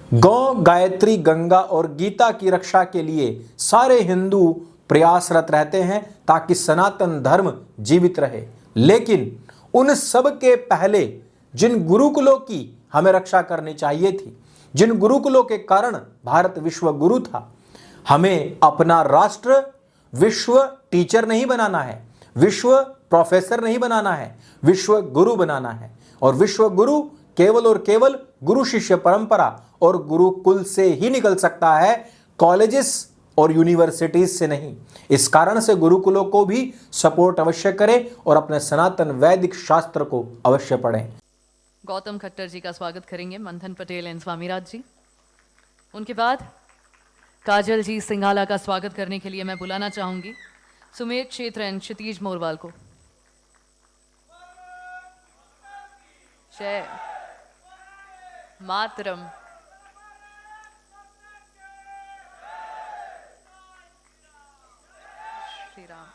गौ, गायत्री, गंगा और गीता की रक्षा के लिए सारे हिंदू प्रयासरत रहते हैं ताकि सनातन धर्म जीवित रहे। लेकिन उन सब के पहले जिन गुरुकुलों की हमें रक्षा करनी चाहिए थी, जिन गुरुकुलों के कारण भारत विश्व गुरु था, हमें अपना राष्ट्र विश्व टीचर नहीं बनाना है, विश्व प्रोफेसर नहीं बनाना है, विश्व गुरु बनाना है। और विश्व गुरु केवल और केवल गुरु शिष्य परंपरा और गुरुकुल से ही निकल सकता है, कॉलेजेस और यूनिवर्सिटीज से नहीं। इस कारण से गुरुकुलों को भी सपोर्ट अवश्य करें और अपने सनातन वैदिक शास्त्र को अवश्य पढ़ें। गौतम खट्टर जी का स्वागत करेंगे मंथन पटेल एंड स्वामीराज जी। उनके बाद काजल जी सिंघाला का स्वागत करने के लिए मैं बुलाना चाहूंगी सुमेध क्षेत्र एंड क्षितिज मोरवाल को। जय मातरम। श्री राम।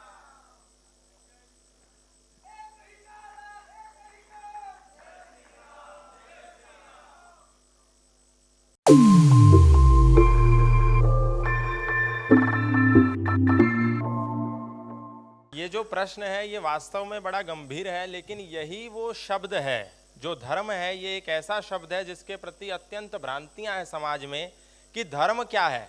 ये जो प्रश्न है ये वास्तव में बड़ा गंभीर है, लेकिन यही वो शब्द है जो धर्म है। ये एक ऐसा शब्द है जिसके प्रति अत्यंत भ्रांतियां हैं समाज में कि धर्म क्या है।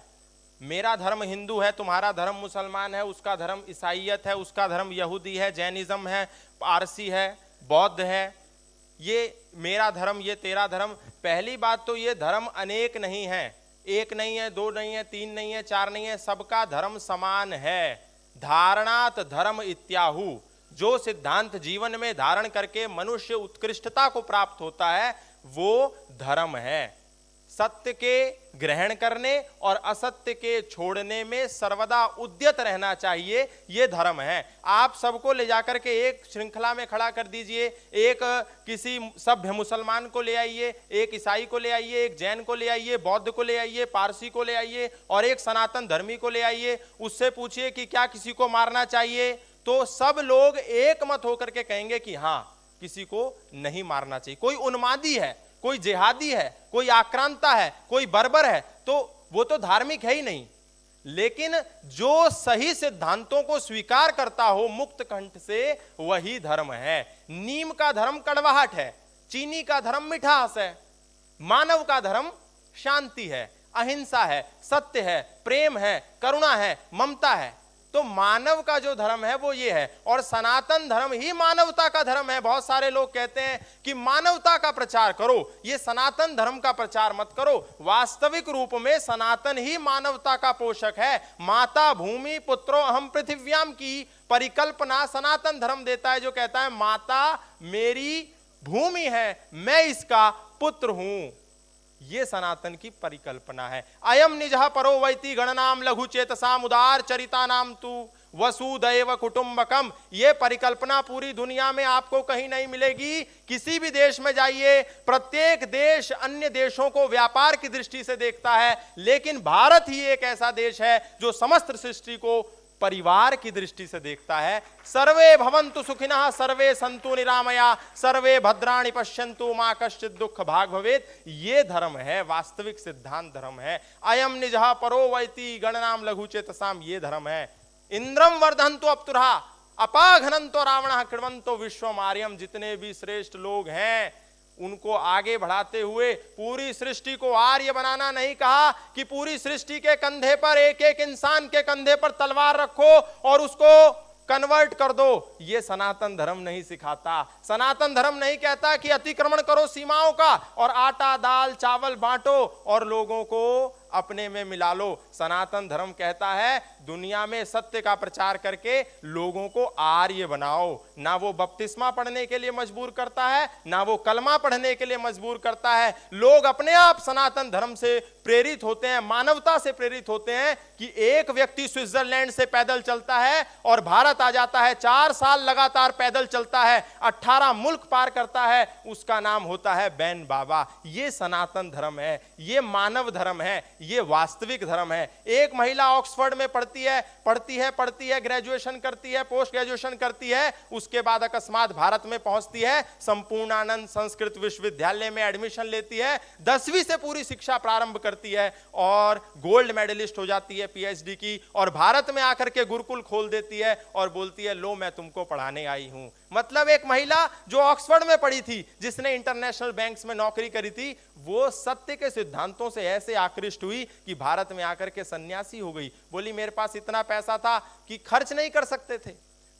मेरा धर्म हिंदू है, तुम्हारा धर्म मुसलमान है, उसका धर्म ईसाईयत है, उसका धर्म यहूदी है, जैनिज्म है, पारसी है, बौद्ध है। ये मेरा धर्म, ये तेरा धर्म। पहली बात तो ये धर्म अनेक नहीं है, एक नहीं है, दो नहीं है, तीन नहीं है, चार नहीं है, सबका धर्म समान है। धारणात धर्म इत्याहु, जो सिद्धांत जीवन में धारण करके मनुष्य उत्कृष्टता को प्राप्त होता है वो धर्म है। सत्य के ग्रहण करने और असत्य के छोड़ने में सर्वदा उद्यत रहना चाहिए, ये धर्म है। आप सबको ले जाकर के एक श्रृंखला में खड़ा कर दीजिए, एक किसी सभ्य मुसलमान को ले आइए, एक ईसाई को ले आइए, एक जैन को ले आइए, बौद्ध को ले आइए, पारसी को ले आइए और एक सनातन धर्मी को ले आइए। उससे पूछिए कि क्या किसी को मारना चाहिए, तो सब लोग एक मत होकर के कहेंगे कि हाँ, किसी को नहीं मारना चाहिए। कोई उन्मादी है, कोई जिहादी है, कोई आक्रांता है, कोई बर्बर है, तो वो तो धार्मिक है ही नहीं। लेकिन जो सही सिद्धांतों को स्वीकार करता हो मुक्त कंठ से, वही धर्म है। नीम का धर्म कड़वाहट है, चीनी का धर्म मिठास है, मानव का धर्म शांति है, अहिंसा है, सत्य है, प्रेम है, करुणा है, ममता है। तो मानव का जो धर्म है वो ये है, और सनातन धर्म ही मानवता का धर्म है। बहुत सारे लोग कहते हैं कि मानवता का प्रचार करो, ये सनातन धर्म का प्रचार मत करो। वास्तविक रूप में सनातन ही मानवता का पोषक है। माता भूमि पुत्रो अहम पृथिव्याम की परिकल्पना सनातन धर्म देता है, जो कहता है माता मेरी भूमि है, मैं इसका पुत्र हूं। ये सनातन की परिकल्पना है। अयम निजः परो वैति गणनाम लघु चेतसाम उदार चरिता नाम तु वसुदैव कुटुंबकम। ये परिकल्पना पूरी दुनिया में आपको कहीं नहीं मिलेगी। किसी भी देश में जाइए, प्रत्येक देश अन्य देशों को व्यापार की दृष्टि से देखता है, लेकिन भारत ही एक ऐसा देश है जो समस्त सृष्टि को परिवार की दृष्टि से देखता है। सर्वे भवन्तु सुखिनः सर्वे सन्तु निरामया सर्वे भद्राणि पश्यन्तु मा कश्चित् दुःख भाग भवेत्। ये धर्म है, वास्तविक सिद्धांत धर्म है। अयम निजः परो वैति गणनाम लघु चेतसाम, ये धर्म है। इंद्रम वर्धन्तु अप्तुरः अपाघ्नन्तो रावणः कृण्वन्तो विश्वमार्यम। जितने भी श्रेष्ठ लोग हैं उनको आगे बढ़ाते हुए पूरी सृष्टि को आर्य बनाना नहीं कहा कि पूरी सृष्टि के कंधे पर, एक एक इंसान के कंधे पर तलवार रखो और उसको कन्वर्ट कर दो। ये सनातन धर्म नहीं सिखाता। सनातन धर्म नहीं कहता कि अतिक्रमण करो सीमाओं का और आटा दाल चावल बांटो और लोगों को अपने में मिला लो। सनातन धर्म कहता है दुनिया में सत्य का प्रचार करके लोगों को आर्य बनाओ। ना वो बपतिस्मा पढ़ने के लिए मजबूर करता है, ना वो कलमा पढ़ने के लिए मजबूर करता है। लोग अपने आप सनातन धर्म से प्रेरित होते हैं, मानवता से प्रेरित होते हैं कि एक व्यक्ति स्विट्जरलैंड से पैदल चलता है और भारत आ जाता है, 4 साल लगातार पैदल चलता है, 18 मुल्क पार करता है, उसका नाम होता है बैन बाबा। ये सनातन धर्म है, ये मानव धर्म है, ये वास्तविक धर्म है। एक महिला ऑक्सफोर्ड में पढ़ती है, ग्रेजुएशन करती है, पोस्ट ग्रेजुएशन करती है, उसके बाद अकस्मात भारत में पहुंचती है, संपूर्णानंद संस्कृत विश्वविद्यालय में एडमिशन लेती है, 10वीं से पूरी शिक्षा प्रारंभ करती है और गोल्ड मेडलिस्ट हो जाती है पीएचडी की, और भारत में आकर के गुरुकुल खोल देती है और बोलती है लो मैं तुमको पढ़ाने आई हूं। मतलब एक महिला जो ऑक्सफोर्ड में पढ़ी थी, जिसने इंटरनेशनल बैंक्स में नौकरी करी थी, वो सत्य के सिद्धांतों से ऐसे आकृष्ट हुई कि भारत में आकर के सन्यासी हो गई। बोली मेरे पास इतना पैसा था कि खर्च नहीं कर सकते थे।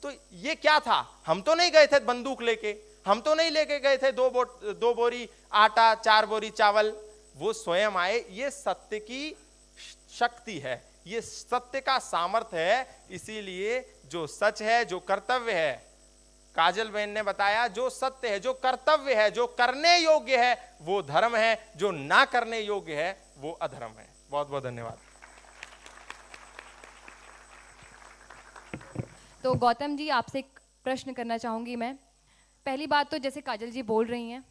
तो ये क्या था? हम तो नहीं गए थे बंदूक लेके, हम तो नहीं लेके गए थे दो बोरी आटा, 4 बोरी चावल, वो स्वयं आए। ये सत्य की शक्ति है, ये सत्य का सामर्थ्य है। इसीलिए जो सच है, जो कर्तव्य है, काजल बहन ने बताया, जो सत्य है, जो कर्तव्य है, जो करने योग्य है वो धर्म है, जो ना करने योग्य है वो अधर्म है। बहुत बहुत धन्यवाद। तो गौतम जी, आपसे एक प्रश्न करना चाहूंगी मैं। पहली बात तो जैसे काजल जी बोल रही हैं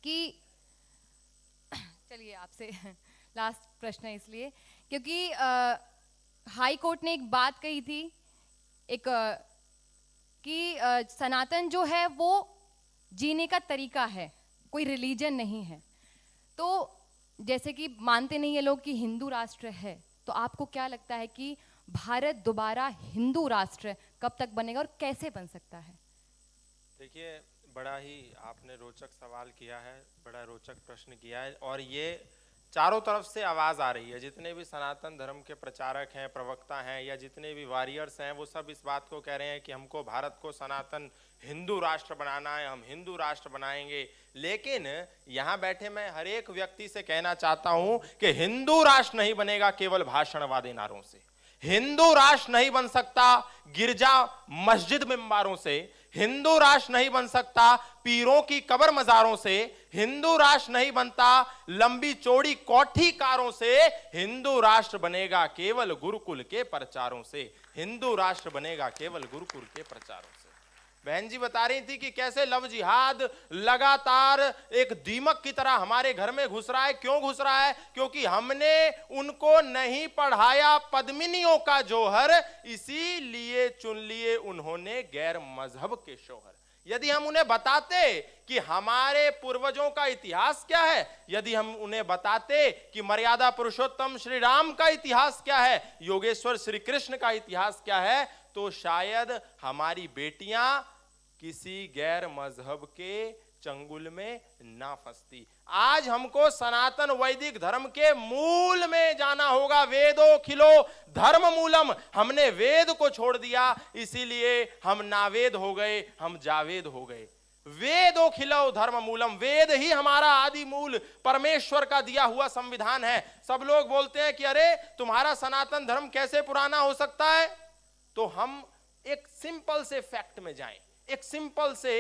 कि चलिए आपसे लास्ट प्रश्न है इसलिए क्योंकि हाई कोर्ट ने एक बात कही थी कि सनातन जो है वो जीने का तरीका है, कोई रिलीजन नहीं है। तो जैसे कि मानते नहीं है लोग कि हिंदू राष्ट्र है, तो आपको क्या लगता है कि भारत दोबारा हिंदू राष्ट्र कब तक बनेगा और कैसे बन सकता है? देखिए, बड़ा ही आपने रोचक सवाल किया है, बड़ा रोचक प्रश्न किया है, और ये चारों तरफ से आवाज आ रही है। जितने भी सनातन धर्म के प्रचारक हैं, प्रवक्ता हैं, या जितने भी वॉरियर्स हैं, वो सब इस बात को कह रहे हैं कि हमको भारत को सनातन हिंदू राष्ट्र बनाना है, हम हिंदू राष्ट्र बनाएंगे। लेकिन यहाँ बैठे मैं हर एक व्यक्ति से कहना चाहता हूं कि हिंदू राष्ट्र नहीं बनेगा केवल भाषणवादी नारों से, हिंदू राष्ट्र नहीं बन सकता गिरजा मस्जिद मिंबारों से, हिंदू राष्ट्र नहीं बन सकता पीरों की कब्र मजारों से, हिंदू राष्ट्र नहीं बनता लंबी चौड़ी कोठी कारों से, हिंदू राष्ट्र बनेगा केवल गुरुकुल के प्रचारों से, हिंदू राष्ट्र बनेगा केवल गुरुकुल के प्रचारों से। बहन जी बता रही थी कि कैसे लव जिहाद लगातार एक दीमक की तरह हमारे घर में घुस रहा है। क्यों घुस रहा है? क्योंकि हमने उनको नहीं पढ़ाया पद्मिनियों का जोहर, इसीलिए चुन लिए उन्होंने गैर मजहब के शोहर। यदि हम उन्हें बताते कि हमारे पूर्वजों का इतिहास क्या है, यदि हम उन्हें बताते कि मर्यादा पुरुषोत्तम श्री राम का इतिहास क्या है, योगेश्वर श्री कृष्ण का इतिहास क्या है, तो शायद हमारी बेटियां किसी गैर मजहब के चंगुल में ना फंसती। आज हमको सनातन वैदिक धर्म के मूल में जाना होगा। वेदो खिलो धर्म मूलम, हमने वेद को छोड़ दिया, इसीलिए हम नावेद हो गए, हम जावेद हो गए। वेदो खिलो धर्म मूलम, वेद ही हमारा आदि मूल परमेश्वर का दिया हुआ संविधान है। सब लोग बोलते हैं कि अरे तुम्हारा सनातन धर्म कैसे पुराना हो सकता है? तो हम एक सिंपल से फैक्ट में जाएं, एक सिंपल से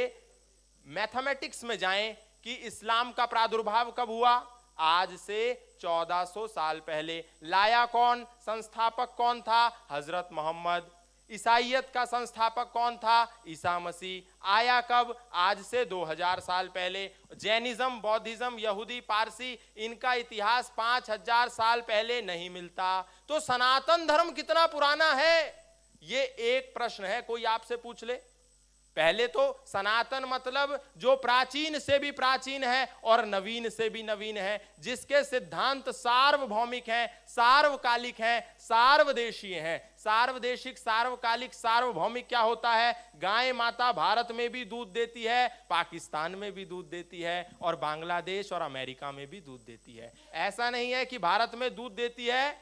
मैथमेटिक्स में जाएं कि इस्लाम का प्रादुर्भाव कब हुआ? आज से 1400 साल पहले। लाया कौन? संस्थापक कौन था? हजरत मोहम्मद। ईसाईयत का संस्थापक कौन था? ईसा मसीह। आया कब? आज से 2000 साल पहले। जैनिज्म, बौद्धिज्म, यहूदी, पारसी, इनका इतिहास 5000 साल पहले नहीं मिलता। तो सनातन धर्म कितना पुराना है? ये एक प्रश्न है, कोई आपसे पूछ ले। पहले तो सनातन मतलब जो प्राचीन से भी प्राचीन है और नवीन से भी नवीन है, जिसके सिद्धांत सार्वभौमिक हैं, सार्वकालिक हैं, सार्वदेशीय हैं। सार्वदेशिक, सार्वकालिक, सार्वभौमिक क्या होता है? गाय माता भारत में भी दूध देती है, पाकिस्तान में भी दूध देती है, और बांग्लादेश और अमेरिका में भी दूध देती है। ऐसा नहीं है कि भारत में दूध देती है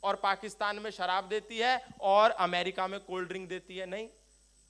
और पाकिस्तान में शराब देती है और अमेरिका में कोल्ड ड्रिंक देती है, नहीं।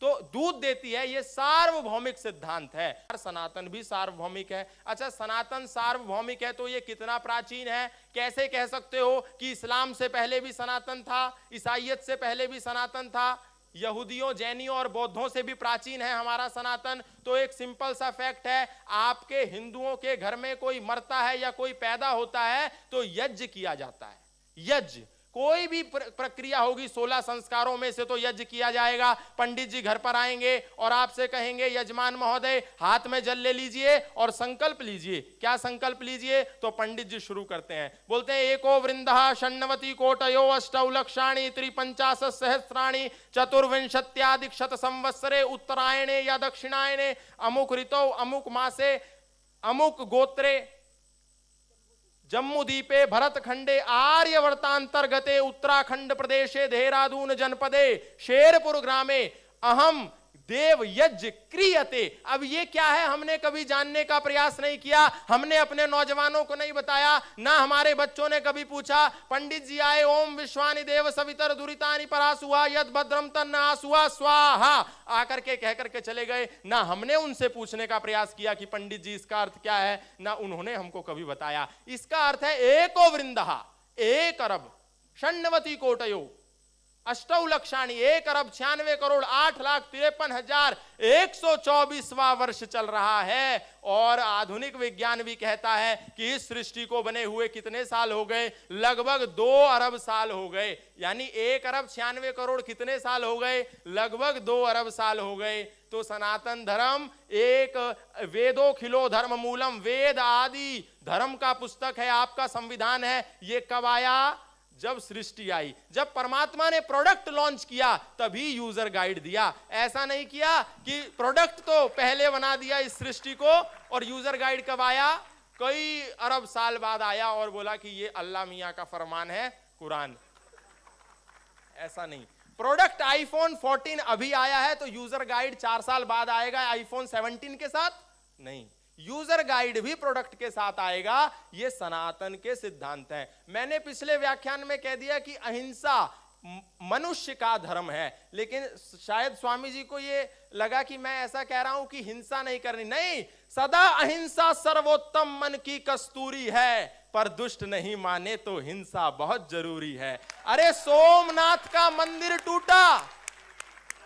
तो दूध देती है, ये सार्वभौमिक सिद्धांत है। सनातन भी सार्वभौमिक है। अच्छा, सनातन सार्वभौमिक है तो ये कितना प्राचीन है? कैसे कह सकते हो कि इस्लाम से पहले भी सनातन था, ईसाईयत से पहले भी सनातन था, यहूदियों, जैनियों और बौद्धों से भी प्राचीन है हमारा सनातन? तो एक सिंपल सा फैक्ट है, आपके हिंदुओं के घर में कोई मरता है या कोई पैदा होता है तो यज्ञ किया जाता है। यज्ञ, कोई भी प्रक्रिया होगी 16 संस्कारों में से तो यज्ञ किया जाएगा। पंडित जी घर पर आएंगे और आपसे कहेंगे यजमान महोदय हाथ में जल ले लीजिए और संकल्प लीजिए। क्या संकल्प लीजिए? तो पंडित जी शुरू करते हैं, बोलते हैं एको वृंदः षण्णवति कोटयो अष्टौ लक्षाणि त्रिपंचाशत् सहस्राणि चतुर्विंशत्यादि शत संवत्सरे उत्तरायणे या दक्षिणायने अमुक ऋतौ अमुक मासे अमुक गोत्रे जम्मूदीपे भरतखंडे आर्यवर्तांतर्गते उत्तराखंड प्रदेशे देहरादून जनपदे शेरपुर ग्रामे अहम देव यज्ञ क्रियते। अब ये क्या है, हमने कभी जानने का प्रयास नहीं किया, हमने अपने नौजवानों को नहीं बताया, ना हमारे बच्चों ने कभी पूछा। पंडित जी आए, ओम विश्वानि देव सवितर दुरितानि परासुआ यद भद्रम तन्न आसुआ स्वाहा आकर के कह करके चले गए। ना हमने उनसे पूछने का प्रयास किया कि पंडित जी इसका अर्थ क्या है, ना उन्होंने हमको कभी बताया। इसका अर्थ है एको वृंदः, 1 अरब षण्णवति कोटयो अष्टौ लक्षाणी 1 अरब 96 करोड़ 8,53,124वां वर्ष चल रहा है। और आधुनिक विज्ञान भी कहता है कि इस सृष्टि को बने हुए कितने साल हो गए? लगभग 2 अरब साल हो गए। यानी 1 अरब 96 करोड़ कितने साल हो गए? लगभग 2 अरब साल हो गए। तो सनातन धर्म एक वेदो खिलो धर्म मूलम, वेद आदि धर्म का पुस्तक है, आपका संविधान है। ये कब आया? जब सृष्टि आई, जब परमात्मा ने प्रोडक्ट लॉन्च किया तभी यूजर गाइड दिया। ऐसा नहीं किया कि प्रोडक्ट तो पहले बना दिया इस सृष्टि को और यूजर गाइड कब आया? कई अरब साल बाद आया और बोला कि ये अल्लाह मियां का फरमान है कुरान। ऐसा नहीं। प्रोडक्ट आईफोन 14 अभी आया है तो यूजर गाइड 4 साल बाद आएगा आईफोन 17 के साथ? नहीं, यूजर गाइड भी प्रोडक्ट के साथ आएगा। ये सनातन के सिद्धांत हैं। मैंने पिछले व्याख्यान में कह दिया कि अहिंसा मनुष्य का धर्म है, लेकिन शायद स्वामी जी को ये लगा कि मैं ऐसा कह रहा हूं कि हिंसा नहीं करनी। नहीं, सदा अहिंसा सर्वोत्तम मन की कस्तूरी है, पर दुष्ट नहीं माने तो हिंसा बहुत जरूरी है। अरे सोमनाथ का मंदिर टूटा,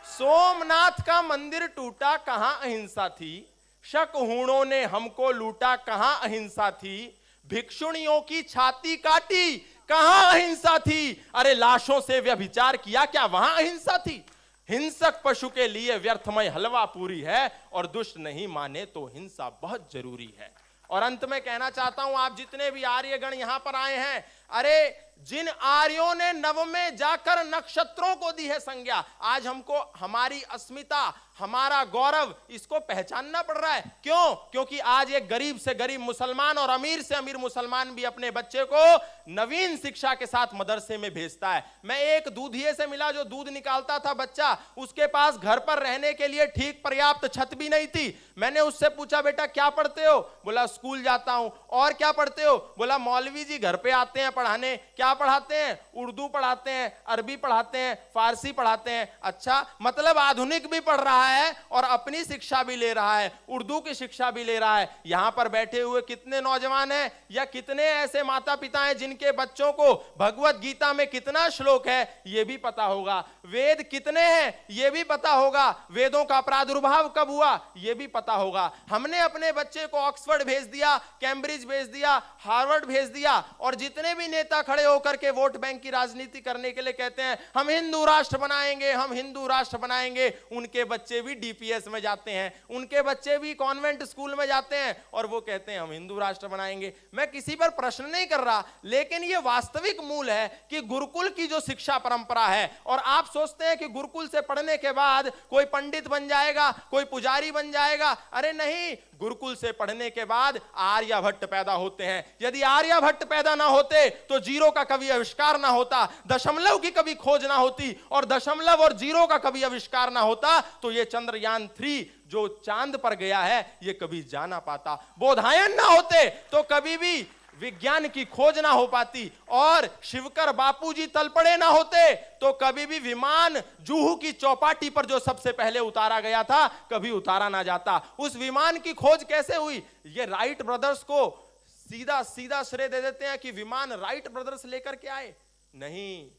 सोमनाथ का मंदिर टूटा, कहां अहिंसा थी? शकहूणों ने हमको लूटा, कहां अहिंसा थी? भिक्षुणियों की छाती काटी, कहां अहिंसा थी? अरे लाशों से व्यभिचार किया, क्या वहां अहिंसा थी? हिंसक पशु के लिए व्यर्थमय हलवा पूरी है और दुष्ट नहीं माने तो हिंसा बहुत जरूरी है। और अंत में कहना चाहता हूं, आप जितने भी आर्यगण यहां पर आए हैं, अरे जिन आर्यों ने नव में जाकर नक्षत्रों को दी है संज्ञा, आज हमको हमारी अस्मिता, हमारा गौरव, इसको पहचानना पड़ रहा है। क्यों? क्योंकि आज एक गरीब से गरीब मुसलमान और अमीर से अमीर मुसलमान भी अपने बच्चे को नवीन शिक्षा के साथ मदरसे में भेजता है। मैं एक दूधिये से मिला जो दूध निकालता था बच्चा, उसके पास घर पर रहने के लिए ठीक पर्याप्त छत भी नहीं थी। मैंने उससे पूछा, बेटा क्या पढ़ते हो? बोला स्कूल जाता हूं। और क्या पढ़ते हो? बोला मौलवी जी घर पे आते हैं पढ़ाने। क्या पढ़ाते हैं? उर्दू पढ़ाते हैं, अरबी पढ़ाते हैं, फारसी पढ़ाते हैं। अच्छा, मतलब आधुनिक भी पढ़ रहा है और अपनी शिक्षा भी ले रहा है, उर्दू की शिक्षा भी ले रहा है। यहां पर बैठे हुए कितने नौजवान हैं या कितने ऐसे माता पिता हैं जिनके बच्चों को भगवत गीता में कितना श्लोक है यह भी पता होगा, वेद कितने हैं यह भी पता होगा, वेदों का प्रादुर्भाव कब हुआ यह भी पता होगा। हमने अपने बच्चे को ऑक्सफोर्ड भेज दिया, कैम्ब्रिज भेज दिया, हार्वर्ड भेज दिया, और जितने भी नेता खड़े होकर के वोट बैंक की राजनीति करने के लिए कहते हैं हम हिंदू राष्ट्र बनाएंगे, हम हिंदू राष्ट्र बनाएंगे, उनके बच्चे भी डीपीएस में जाते हैं, उनके बच्चे भी कॉन्वेंट स्कूल में जाते हैं और वो कहते हैं हम हिंदू राष्ट्र बनाएंगे। मैं किसी पर प्रश्न नहीं कर रहा, लेकिन ये वास्तविक मूल है कि गुरुकुल की जो शिक्षा परंपरा है, और आप सोचते हैं कि गुरुकुल से पढ़ने के बाद कोई पंडित बन जाएगा, कोई पुजारी बन जाएगा। अरे नहीं, गुरुकुल से पढ़ने के बाद आर्यभट्ट पैदा होते हैं। यदि आर्यभट्ट पैदा ना होते तो जीरो का कभी आविष्कार ना होता, दशमलव की कभी खोज ना होती, और दशमलव और जीरो का कभी आविष्कार ना होता तो ये चंद्रयान 3 जो चांद पर गया है ये कभी जा ना पाता। बोधायन ना होते तो कभी भी विज्ञान की खोज ना हो पाती, और शिवकर बापूजी तलपड़े ना होते तो कभी भी विमान जूहू की चौपाटी पर जो सबसे पहले उतारा गया था कभी उतारा ना जाता। उस विमान की खोज कैसे हुई? ये राइट ब्रदर्स को सीधा सीधा श्रेय दे देते हैं कि विमान राइट ब्रदर्स लेकर के आए। नहीं,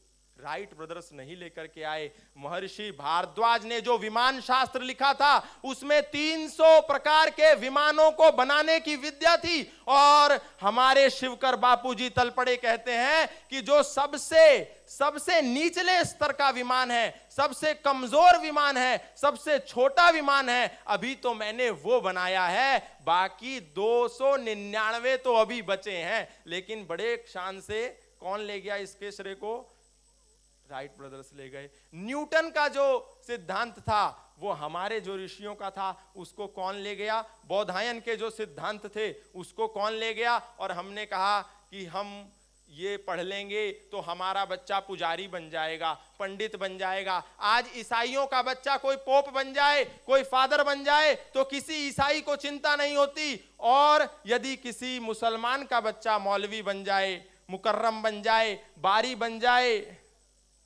राइट ब्रदर्स नहीं लेकर के आए। महर्षि भारद्वाज ने जो विमान शास्त्र लिखा था उसमें 300 प्रकार के विमानों को बनाने की विद्या थी। और हमारे शिवकर बापूजी तलपड़े कहते हैं कि जो सबसे निचले स्तर का विमान है, सबसे कमजोर विमान है, सबसे छोटा विमान है, अभी तो मैंने वो बनाया है, बाकी 299 तो अभी बचे हैं। लेकिन बड़े शान से कौन ले गया इसके श्रेय को? राइट ब्रदर्स ले गए। न्यूटन का जो सिद्धांत था वो हमारे जो ऋषियों का था, उसको कौन ले गया? बौधायन के जो सिद्धांत थे उसको कौन ले गया? और हमने कहा कि हम ये पढ़ लेंगे तो हमारा बच्चा पुजारी बन जाएगा, पंडित बन जाएगा। आज ईसाइयों का बच्चा कोई पोप बन जाए, कोई फादर बन जाए तो किसी ईसाई को चिंता नहीं होती, और यदि किसी मुसलमान का बच्चा मौलवी बन जाए, मुकर्रम बन जाए, बारी बन जाए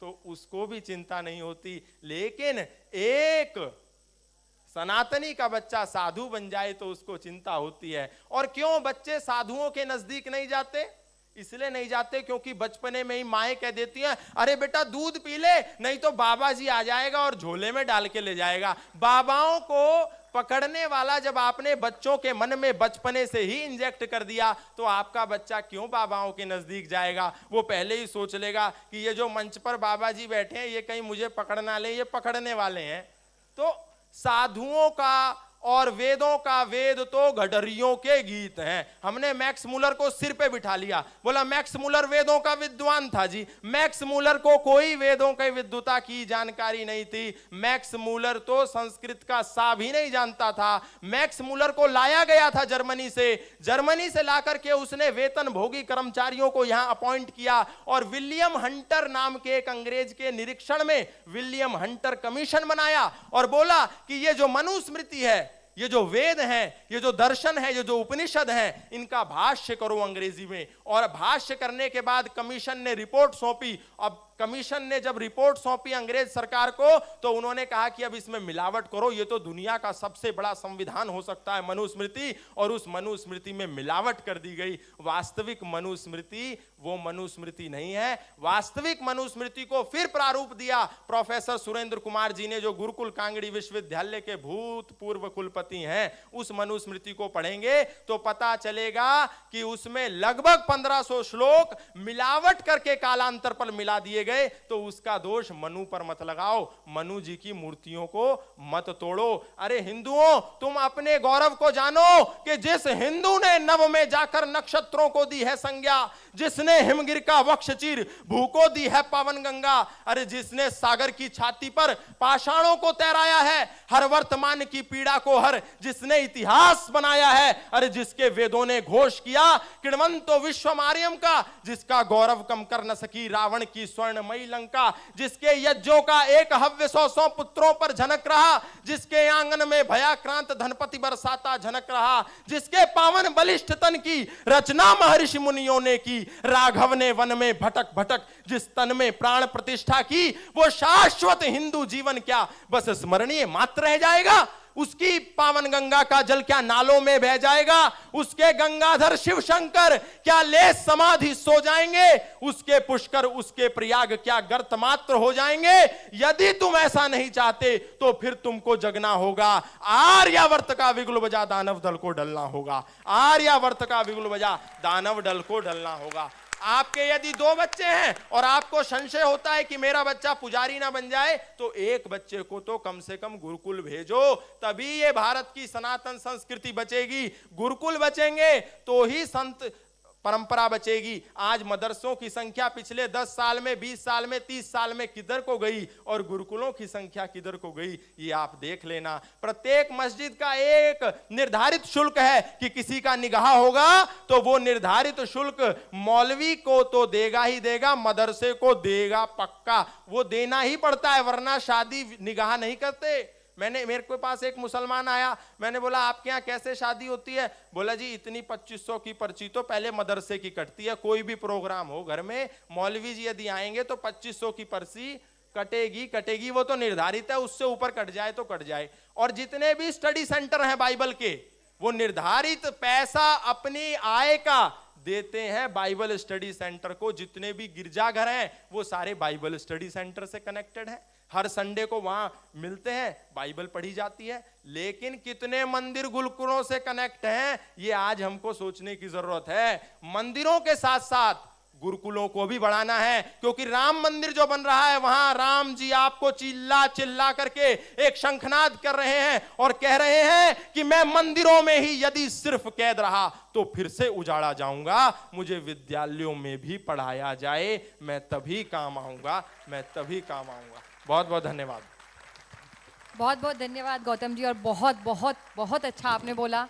तो उसको भी चिंता नहीं होती। लेकिन एक सनातनी का बच्चा साधु बन जाए तो उसको चिंता होती है। और क्यों बच्चे साधुओं के नजदीक नहीं जाते? इसलिए नहीं जाते क्योंकि बचपने में ही माएं कह देती हैं, अरे बेटा दूध पी ले, नहीं तो बाबा जी आ जाएगा और झोले में डाल के ले जाएगा। बाबाओं को पकड़ने वाला जब आपने बच्चों के मन में बचपने से ही इंजेक्ट कर दिया तो आपका बच्चा क्यों बाबाओं के नजदीक जाएगा? वो पहले ही सोच लेगा कि ये जो मंच पर बाबा जी बैठे हैं ये कहीं मुझे पकड़ ना ले, ये पकड़ने वाले हैं। तो साधुओं का और वेदों का वेद तो घड़रियों के गीत हैं। हमने मैक्स मूलर को सिर पे बिठा लिया, बोला मैक्स मूलर वेदों का विद्वान था जी। मैक्स मूलर को कोई वेदों के विद्वता की जानकारी नहीं थी। मैक्स मूलर तो संस्कृत का सा भी नहीं जानता था। मैक्स मूलर को लाया गया था जर्मनी से ला करके उसने वेतन भोगी कर्मचारियों को यहां अपॉइंट किया, और विलियम हंटर नाम के एक अंग्रेज के निरीक्षण में विलियम हंटर कमीशन बनाया और बोला कि ये जो मनुस्मृति है, ये जो वेद हैं, ये जो दर्शन है, ये जो उपनिषद हैं, इनका भाष्य करो अंग्रेजी में। और भाष्य करने के बाद कमीशन ने रिपोर्ट सौंपी। अब कमीशन ने जब रिपोर्ट सौंपी अंग्रेज सरकार को तो उन्होंने कहा कि अब इसमें मिलावट करो, ये तो दुनिया का सबसे बड़ा संविधान हो सकता है मनुस्मृति, और उस मनुस्मृति में मिलावट कर दी गई। वास्तविक मनुस्मृति वो मनुस्मृति नहीं है। वास्तविक मनुस्मृति को फिर प्रारूप दिया प्रोफेसर सुरेंद्र कुमार जी ने, जो गुरुकुल कांगड़ी विश्वविद्यालय के भूतपूर्व कुलपति हैं। उस मनुस्मृति को पढ़ेंगे तो पता चलेगा कि उसमें लगभग 1500 श्लोक मिलावट करके कालांतर पर मिला दिए गए। तो उसका दोष मनु पर मत लगाओ, मनु जी की मूर्तियों को मत तोड़ो। अरे हिंदुओं, तुम अपने गौरव को जानो कि जिस हिंदू ने नव में जाकर नक्षत्रों को दी है संज्ञा, जिसने हिमगिर का वक्ष चीर भू को दी है पावन गंगा, अरे जिसने सागर की छाती पर पाषाणों को तैराया है, हर वर्तमान की पीड़ा को हर, जिसने इतिहास बनाया है, अरे जिसके वेदों ने घोष किया किण्वन्तो विश्वमार्यम का, जिसका गौरव कम कर न सकी रावण की स्वर्णमयी लंका, जिसके यज्ञों का एक हव्य 100 पुत्रों पर झनक रहा, जिसके आंगन में भयाक्रांत धनपति बरसाता झनक रहा, जिसके पावन बलिष्ठ तन की रचना महर्षि मुनियों ने की, राघव ने वन में भटक भटक जिस तन में प्राण प्रतिष्ठा की, वो शाश्वत हिंदू जीवन क्या बस स्मरणीय मात्र रह जाएगा? उसकी पावन गंगा का जल क्या नालों में बह जाएगा? उसके गंगाधर शिव शंकर क्या लेस समाधि सो जाएंगे? उसके पुष्कर, उसके प्रयाग क्या गर्त मात्र हो जाएंगे? यदि तुम ऐसा नहीं चाहते तो फिर तुमको जगना होगा। आर्यावर्त का विगुल बजा दानव दल को ढलना होगा। आर्यावर्त का विगुल बजा दानव दल को ढलना होगा। आपके यदि 2 बच्चे हैं और आपको संशय होता है कि मेरा बच्चा पुजारी ना बन जाए, तो एक बच्चे को तो कम से कम गुरुकुल भेजो, तभी ये भारत की सनातन संस्कृति बचेगी। गुरुकुल बचेंगे तो ही संत परंपरा बचेगी। आज मदरसों की संख्या पिछले 10 साल में, 20 साल में, 30 साल में किधर को गई, और गुरुकुलों की संख्या किधर को गई, ये आप देख लेना। प्रत्येक मस्जिद का एक निर्धारित शुल्क है कि किसी का निगाह होगा तो वो निर्धारित शुल्क मौलवी को तो देगा ही देगा, मदरसे को देगा पक्का। वो देना ही पड़ता है, वरना शादी निगाह नहीं करते। मेरे के पास एक मुसलमान आया, मैंने बोला आपके यहाँ कैसे शादी होती है? बोला जी इतनी 2500 की पर्ची तो पहले मदरसे की कटती है, कोई भी प्रोग्राम हो घर में, मौलवी जी यदि आएंगे तो 2500 की पर्ची कटेगी, वो तो निर्धारित है, उससे ऊपर कट जाए तो कट जाए। और जितने भी स्टडी सेंटर हैं बाइबल के, वो निर्धारित पैसा अपनी आय का देते हैं बाइबल स्टडी सेंटर को। जितने भी गिरजाघर हैं वो सारे बाइबल स्टडी सेंटर से कनेक्टेड हैं। हर संडे को वहां मिलते हैं, बाइबल पढ़ी जाती है। लेकिन कितने मंदिर गुरुकुलों से कनेक्ट हैं, ये आज हमको सोचने की जरूरत है। मंदिरों के साथ साथ गुरुकुलों को भी बढ़ाना है, क्योंकि राम मंदिर जो बन रहा है वहां राम जी आपको चिल्ला चिल्ला करके एक शंखनाद कर रहे हैं और कह रहे हैं कि मैं मंदिरों में ही यदि सिर्फ कैद रहा तो फिर से उजाड़ा जाऊंगा, मुझे विद्यालयों में भी पढ़ाया जाए, मैं तभी काम आऊंगा, मैं तभी काम आऊंगा। बहुत बहुत धन्यवाद। बहुत बहुत धन्यवाद गौतम जी, और बहुत बहुत बहुत अच्छा आपने बोला।